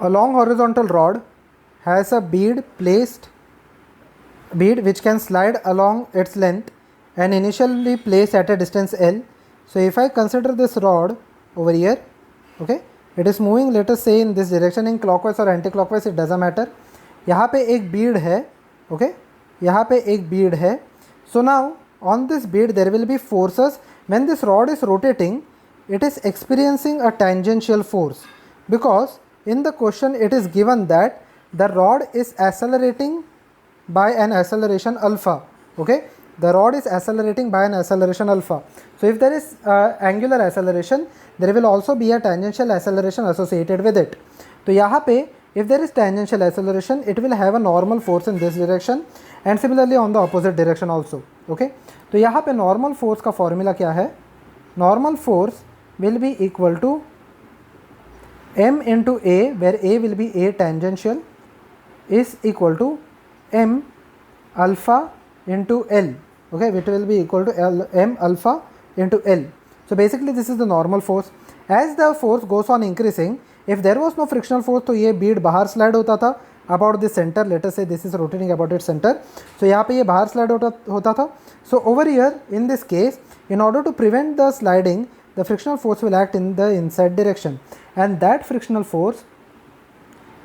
A long horizontal rod has a bead which can slide along its length and initially placed at a distance L. So if I consider this rod over here, okay, it is moving, let us say in this direction, in clockwise or anti-clockwise, it doesn't matter. यहाँ पे एक bead है, okay, यहाँ पे एक bead है. So now on this bead there will be forces. When this rod is rotating, it is experiencing a tangential force, because in the question it is given that the rod is accelerating by an acceleration alpha. Okay, the rod is accelerating by an acceleration alpha. So if there is angular acceleration, there will also be a tangential acceleration associated with it. तो यहाँ पे if there is tangential acceleration, it will have a normal force in this direction and similarly on the opposite direction also. Okay, तो यहाँ पे normal force का formula क्या है? Normal force will be equal to m into a, where a will be a tangential, is equal to m alpha into L, okay, which will be equal to m alpha into L. So basically this is the normal force. As the force goes on increasing, if there was no frictional force, तो ये bead बाहर slide होता था about the center. Let us say this is rotating about its center. So यहाँ पे ये बाहर slide होता था. So over here in this case, in order to prevent the sliding, the frictional force will act in the inside direction, and that frictional force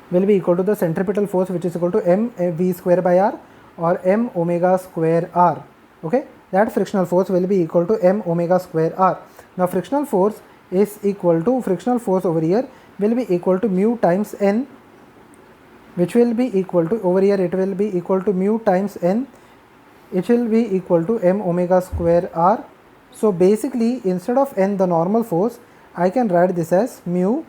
will be equal to the centripetal force, which is equal to m v square by r or m omega square r. Okay, that frictional force will be equal to m omega square r. Now frictional force is equal to, frictional force over here will be equal to mu times n, which will be equal to, over here it will be equal to mu times n, it will be equal to m omega square r. So basically instead of n, the normal force, I can write this as mu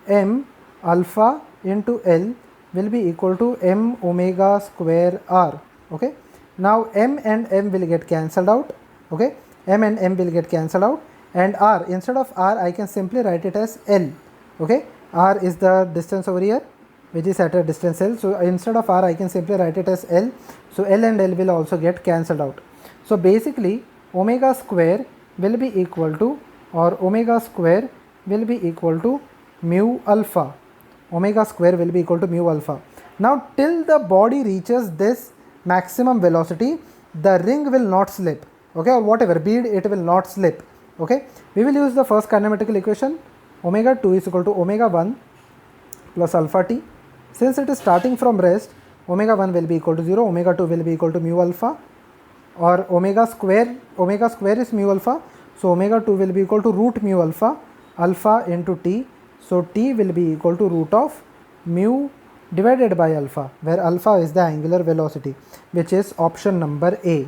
m alpha into L will be equal to m omega square r. Okay, now m and m will get cancelled out. Okay, m and m will get cancelled out, and r, instead of r I can simply write it as L. Okay, r is the distance over here which is at a distance L. So instead of r I can simply write it as L. So L and L will also get cancelled out. So basically omega square will be equal to, or omega square will be equal to mu alpha. Omega square will be equal to mu alpha. Now till the body reaches this maximum velocity, the ring will not slip, okay, or whatever bead, it will not slip. Okay, we will use the first kinematical equation. Omega 2 is equal to omega 1 plus alpha t. Since it is starting from rest, omega 1 will be equal to 0, omega 2 will be equal to mu alpha, or omega square is mu alpha, so omega 2 will be equal to root mu alpha, alpha into t. So t will be equal to root of mu divided by alpha, where alpha is the angular velocity, which is option number A.